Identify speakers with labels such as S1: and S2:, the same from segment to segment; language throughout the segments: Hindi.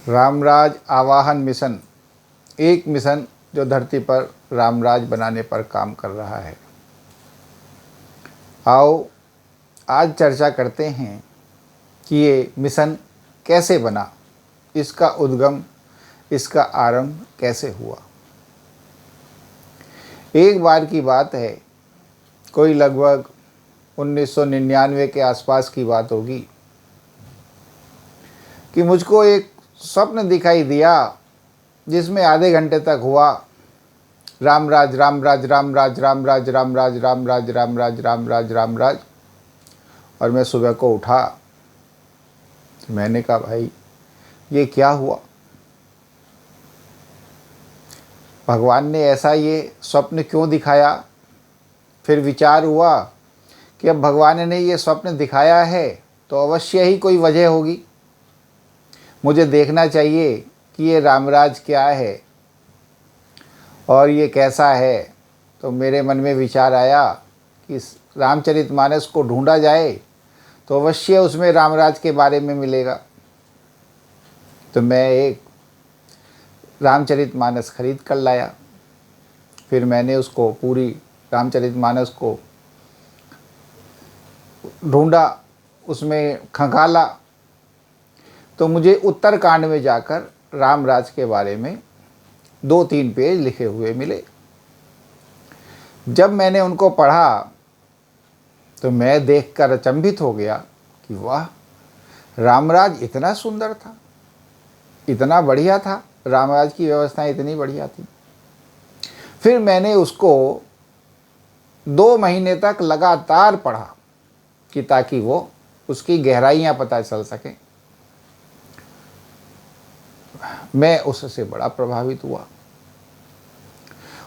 S1: रामराज आवाहन मिशन, एक मिशन जो धरती पर रामराज बनाने पर काम कर रहा है। आओ आज चर्चा करते हैं कि ये मिशन कैसे बना, इसका उद्गम, इसका आरंभ कैसे हुआ। एक बार की बात है, कोई लगभग 1999 के आसपास की बात होगी कि मुझको एक स्वप्न दिखाई दिया जिसमें आधे घंटे तक हुआ रामराज रामराज रामराज रामराज रामराज रामराज रामराज रामराज रामराज। और मैं सुबह को उठा, मैंने कहा भाई ये क्या हुआ, भगवान ने ऐसा ये स्वप्न क्यों दिखाया। फिर विचार हुआ कि अब भगवान ने ये स्वप्न दिखाया है तो अवश्य ही कोई वजह होगी, मुझे देखना चाहिए कि ये रामराज क्या है और ये कैसा है। तो मेरे मन में विचार आया कि रामचरितमानस को ढूंढा जाए तो अवश्य उसमें रामराज के बारे में मिलेगा। तो मैं एक रामचरितमानस खरीद कर लाया। फिर मैंने उसको पूरी रामचरितमानस को ढूंढा, उसमें खंगाला तो मुझे उत्तरकांड में जाकर रामराज के बारे में 2-3 पेज लिखे हुए मिले। जब मैंने उनको पढ़ा तो मैं देखकर अचंभित हो गया कि वाह, रामराज इतना सुंदर था, इतना बढ़िया था, रामराज की व्यवस्था इतनी बढ़िया थी। फिर मैंने उसको 2 महीने तक लगातार पढ़ा कि ताकि वो उसकी गहराइयाँ पता चल सकें। मैं उससे बड़ा प्रभावित हुआ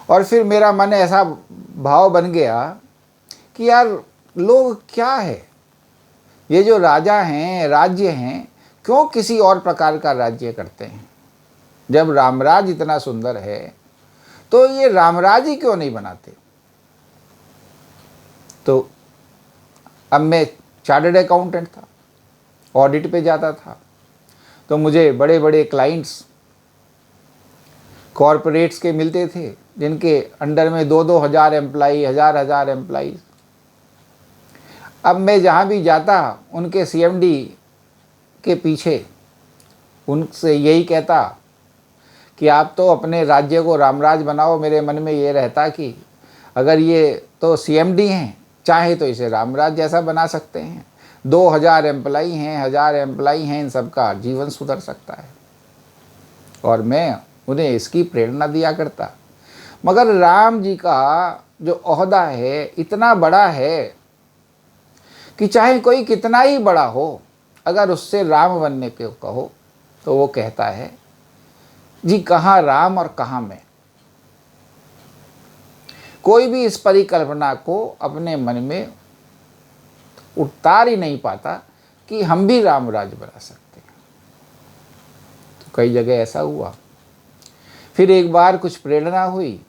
S1: और फिर मेरा मन ऐसा भाव बन गया कि यार लोग क्या है, ये जो राजा हैं, राज्य हैं, क्यों किसी और प्रकार का राज्य करते हैं। जब रामराज इतना सुंदर है तो ये रामराज ही क्यों नहीं बनाते। तो अब मैं चार्टर्ड अकाउंटेंट था, ऑडिट पे जाता था, तो मुझे बड़े बड़े क्लाइंट्स कॉरपोरेट्स के मिलते थे जिनके अंडर में 2-2 हज़ार एम्प्लाई, हज़ार एम्प्लाई। अब मैं जहाँ भी जाता उनके सीएमडी के पीछे उनसे यही कहता कि आप तो अपने राज्य को रामराज बनाओ। मेरे मन में ये रहता कि अगर ये तो सीएमडी हैं, चाहे तो इसे रामराज जैसा बना सकते हैं। 2000 एम्प्लाई हैं, 1000 एम्प्लाई हैं, इन सबका जीवन सुधर सकता है। और मैं उन्हें इसकी प्रेरणा दिया करता। मगर राम जी का जो ओहदा है इतना बड़ा है कि चाहे कोई कितना ही बड़ा हो, अगर उससे राम बनने को कहो तो वो कहता है जी कहाँ राम और कहाँ मैं। कोई भी इस परिकल्पना को अपने मन में उतार ही नहीं पाता कि हम भी रामराज बना सकते हैं। तो कई जगह ऐसा हुआ। फिर एक बार कुछ प्रेरणा हुई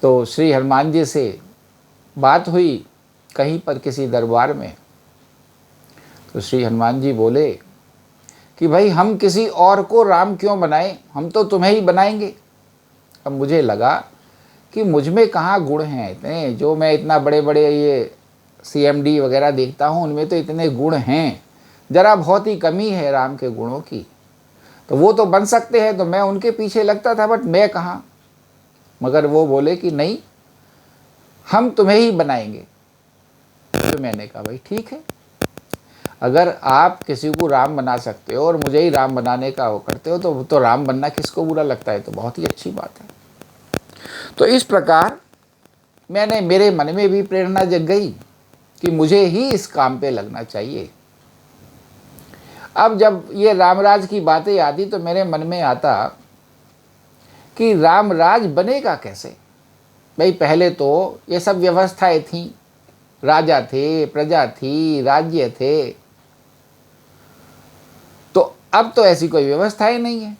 S1: तो श्री हनुमान जी से बात हुई कहीं पर किसी दरबार में। तो श्री हनुमान जी बोले कि भाई हम किसी और को राम क्यों बनाएं, हम तो तुम्हें ही बनाएंगे। अब मुझे लगा कि मुझ में कहाँ गुण हैं इतने, जो मैं इतना बड़े बड़े ये सीएमडी वगैरह देखता हूँ उनमें तो इतने गुण हैं, ज़रा बहुत ही कमी है राम के गुणों की। तो वो तो बन सकते हैं, तो मैं उनके पीछे लगता था, बट मैं कहाँ। मगर वो बोले कि नहीं, हम तुम्हें ही बनाएंगे। तो मैंने कहा भाई ठीक है, अगर आप किसी को राम बना सकते हो और मुझे ही राम बनाने का वो करते हो तो राम बनना किसको बुरा लगता है, तो बहुत ही अच्छी बात है। तो इस प्रकार मेरे मन में भी प्रेरणा जग गई कि मुझे ही इस काम पे लगना चाहिए। अब जब ये रामराज की बातें आती तो मेरे मन में आता कि रामराज बनेगा कैसे। भाई पहले तो ये सब व्यवस्थाएं थीं, राजा थे, प्रजा थी, राज्य थे, तो अब तो ऐसी कोई व्यवस्था ही नहीं है।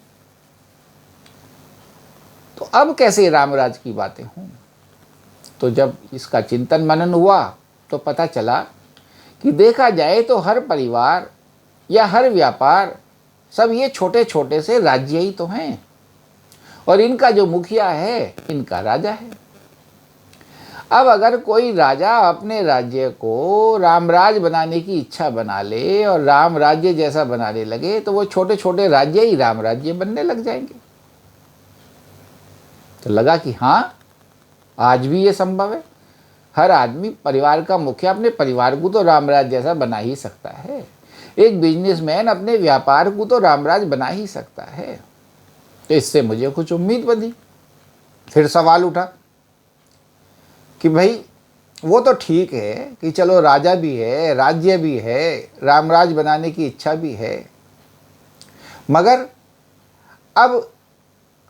S1: तो अब कैसे रामराज की बातें हों। तो जब इसका चिंतन मनन हुआ तो पता चला कि देखा जाए तो हर परिवार या हर व्यापार सब ये छोटे छोटे से राज्य ही तो हैं, और इनका जो मुखिया है इनका राजा है। अब अगर कोई राजा अपने राज्य को रामराज बनाने की इच्छा बना ले और राम राज्य जैसा बनाने लगे, तो वो छोटे छोटे राज्य ही राम राज्य बनने लग जाएंगे। तो लगा कि हाँ, आज भी ये संभव है। हर आदमी परिवार का मुखिया अपने परिवार को तो रामराज जैसा बना ही सकता है। एक बिजनेसमैन अपने व्यापार को तो रामराज बना ही सकता है। तो इससे मुझे कुछ उम्मीद बंधी। फिर सवाल उठा कि भाई वो तो ठीक है कि चलो राजा भी है, राज्य भी है, रामराज बनाने की इच्छा भी है, मगर अब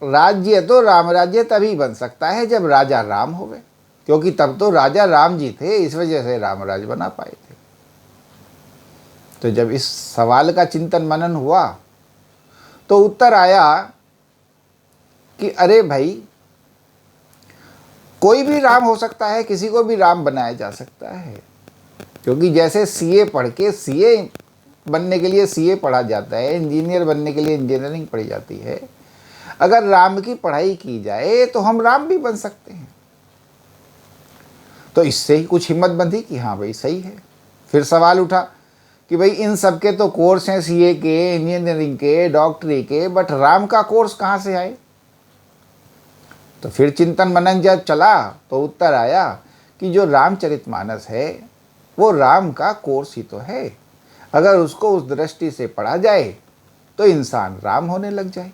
S1: राज्य तो रामराज्य तभी बन सकता है जब राजा राम होवे, क्योंकि तब तो राजा राम जी थे, इस वजह से रामराज बना पाए थे। तो जब इस सवाल का चिंतन मनन हुआ तो उत्तर आया कि अरे भाई, कोई भी राम हो सकता है, किसी को भी राम बनाया जा सकता है। क्योंकि जैसे सीए पढ़ के सीए बनने के लिए सीए पढ़ा जाता है, इंजीनियर बनने के लिए इंजीनियरिंग पढ़ी जाती है, अगर राम की पढ़ाई की जाए तो हम राम भी बन सकते हैं। तो इससे ही कुछ हिम्मत बंधी कि हाँ भाई सही है। फिर सवाल उठा कि भाई इन सब के तो कोर्स हैं, सीए के, इंजीनियरिंग के, डॉक्टरी के, बट राम का कोर्स कहाँ से आए। तो फिर चिंतन मनन जब चला तो उत्तर आया कि जो रामचरितमानस है वो राम का कोर्स ही तो है। अगर उसको उस दृष्टि से पढ़ा जाए तो इंसान राम होने लग जाए,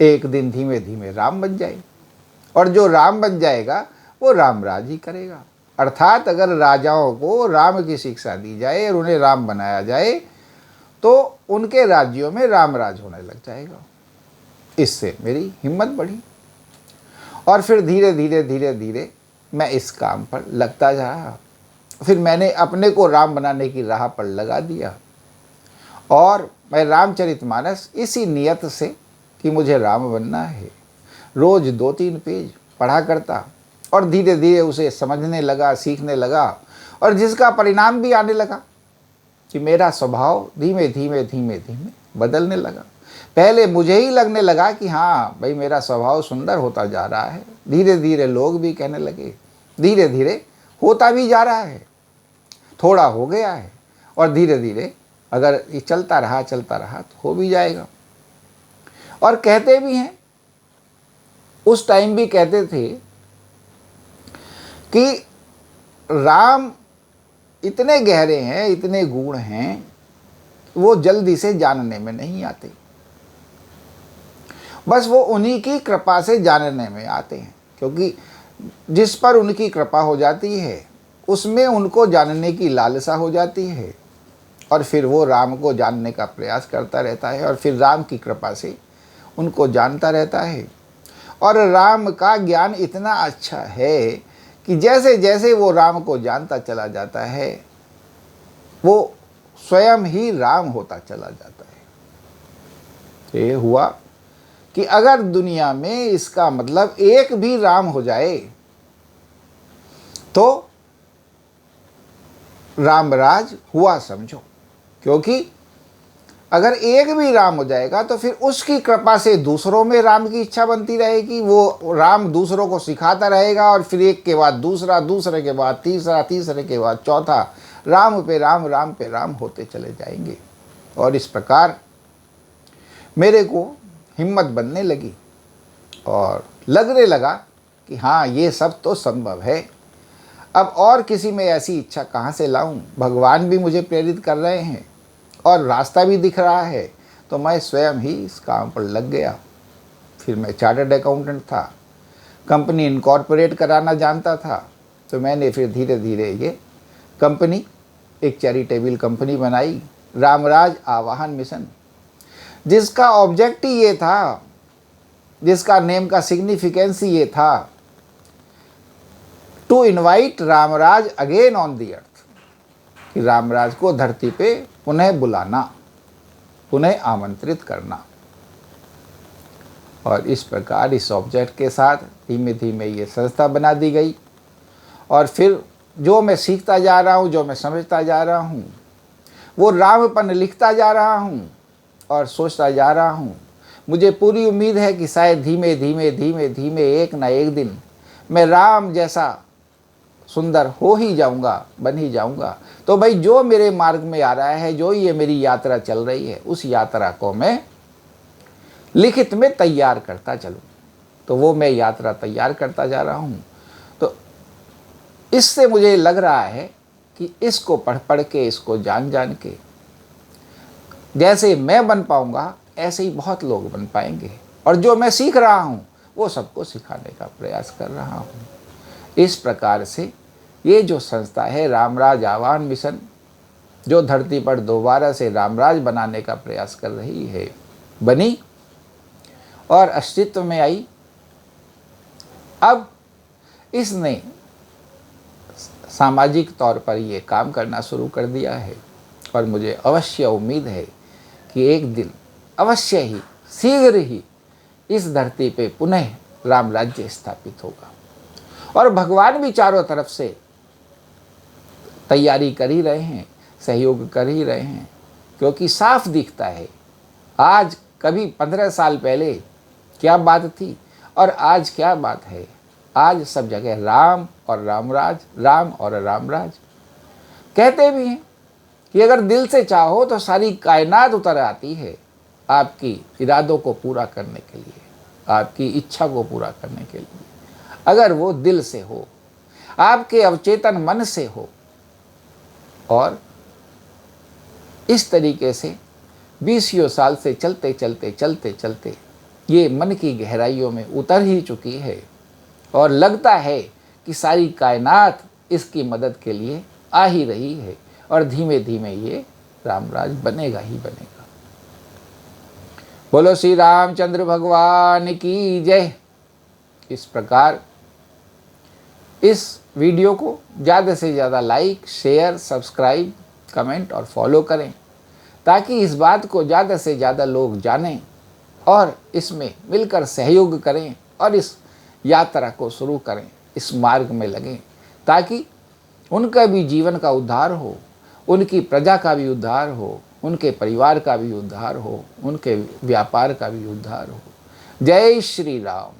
S1: एक दिन धीमे धीमे राम बन जाए, और जो राम बन जाएगा वो रामराज ही करेगा। अर्थात अगर राजाओं को राम की शिक्षा दी जाए और उन्हें राम बनाया जाए तो उनके राज्यों में रामराज होने लग जाएगा। इससे मेरी हिम्मत बढ़ी और फिर धीरे धीरे धीरे धीरे मैं इस काम पर लगता रहा। फिर मैंने अपने को राम बनाने की राह पर लगा दिया और मैं रामचरितमानस इसी नियत से कि मुझे राम बनना है रोज़ 2-3 पेज पढ़ा करता और धीरे धीरे उसे समझने लगा, सीखने लगा, और जिसका परिणाम भी आने लगा कि मेरा स्वभाव धीमे धीमे धीमे धीमे बदलने लगा। पहले मुझे ही लगने लगा कि हाँ भाई मेरा स्वभाव सुंदर होता जा रहा है, धीरे धीरे लोग भी कहने लगे, धीरे धीरे होता भी जा रहा है, थोड़ा हो गया है, और धीरे धीरे अगर ये चलता रहा तो हो भी जाएगा। और कहते भी हैं, उस टाइम भी कहते थे कि राम इतने गहरे हैं, इतने गुण हैं, वो जल्दी से जानने में नहीं आते, बस वो उन्हीं की कृपा से जानने में आते हैं। क्योंकि जिस पर उनकी कृपा हो जाती है उसमें उनको जानने की लालसा हो जाती है, और फिर वो राम को जानने का प्रयास करता रहता है, और फिर राम की कृपा से उनको जानता रहता है। और राम का ज्ञान इतना अच्छा है कि जैसे जैसे वो राम को जानता चला जाता है वो स्वयं ही राम होता चला जाता है। ये हुआ कि अगर दुनिया में इसका मतलब एक भी राम हो जाए तो रामराज हुआ समझो। क्योंकि अगर एक भी राम हो जाएगा तो फिर उसकी कृपा से दूसरों में राम की इच्छा बनती रहेगी, वो राम दूसरों को सिखाता रहेगा, और फिर एक के बाद दूसरा, दूसरे के बाद तीसरा, तीसरे के बाद चौथा, राम पे राम, राम पे राम होते चले जाएंगे। और इस प्रकार मेरे को हिम्मत बनने लगी और लगने लगा कि हाँ ये सब तो संभव है। अब और किसी में ऐसी इच्छा कहाँ से लाऊं, भगवान भी मुझे प्रेरित कर रहे हैं और रास्ता भी दिख रहा है, तो मैं स्वयं ही इस काम पर लग गया। फिर मैं चार्टर्ड अकाउंटेंट था, कंपनी इनकॉर्पोरेट कराना जानता था, तो मैंने फिर धीरे धीरे ये कंपनी एक चैरिटेबल कंपनी बनाई, रामराज आवाहन मिशन, जिसका ऑब्जेक्ट ही ये था, जिसका नेम का सिग्निफिकेंस ही ये था, to invite Ramraj again on the earth, कि रामराज को धरती पे पुनः बुलाना, पुनः आमंत्रित करना। और इस प्रकार इस ऑब्जेक्ट के साथ धीमे धीमे ये संस्था बना दी गई। और फिर जो मैं सीखता जा रहा हूँ, जो मैं समझता जा रहा हूँ, वो रामपन लिखता जा रहा हूँ, और सोचता जा रहा हूँ। मुझे पूरी उम्मीद है कि शायद धीमे धीमे धीमे धीमे एक ना एक दिन मैं राम जैसा सुंदर हो ही जाऊंगा, बन ही जाऊंगा। तो भाई जो मेरे मार्ग में आ रहा है, जो ये मेरी यात्रा चल रही है, उस यात्रा को मैं लिखित में तैयार करता चलूँ। तो वो मैं यात्रा तैयार करता जा रहा हूँ। तो इससे मुझे लग रहा है कि इसको पढ़ पढ़ के, इसको जान जान के, जैसे मैं बन पाऊंगा ऐसे ही बहुत लोग बन पाएंगे। और जो मैं सीख रहा हूँ वो सबको सिखाने का प्रयास कर रहा हूँ। इस प्रकार से ये जो संस्था है रामराज आह्वान मिशन, जो धरती पर दोबारा से रामराज बनाने का प्रयास कर रही है, बनी और अस्तित्व में आई। अब इसने सामाजिक तौर पर ये काम करना शुरू कर दिया है और मुझे अवश्य उम्मीद है कि एक दिन अवश्य ही, शीघ्र ही इस धरती पे पुनः राम राज्य स्थापित होगा। और भगवान भी चारों तरफ से तैयारी कर ही रहे हैं, सहयोग कर ही रहे हैं, क्योंकि साफ दिखता है आज कभी 15 साल पहले क्या बात थी और आज क्या बात है। आज सब जगह राम और रामराज, राम और रामराज। कहते भी हैं कि अगर दिल से चाहो तो सारी कायनात उतर आती है आपकी इरादों को पूरा करने के लिए, आपकी इच्छा को पूरा करने के लिए, अगर वो दिल से हो, आपके अवचेतन मन से हो। और इस तरीके से 20 साल से चलते चलते चलते चलते ये मन की गहराइयों में उतर ही चुकी है और लगता है कि सारी कायनात इसकी मदद के लिए आ ही रही है और धीमे धीमे ये रामराज बनेगा ही बनेगा। बोलो श्री रामचंद्र भगवान की जय। इस प्रकार इस वीडियो को ज़्यादा से ज़्यादा लाइक, शेयर, सब्सक्राइब, कमेंट और फॉलो करें, ताकि इस बात को ज़्यादा से ज़्यादा लोग जानें और इसमें मिलकर सहयोग करें और इस यात्रा को शुरू करें, इस मार्ग में लगें, ताकि उनका भी जीवन का उद्धार हो, उनकी प्रजा का भी उद्धार हो, उनके परिवार का भी उद्धार हो, उनके व्यापार का भी उद्धार हो। जय श्री राम।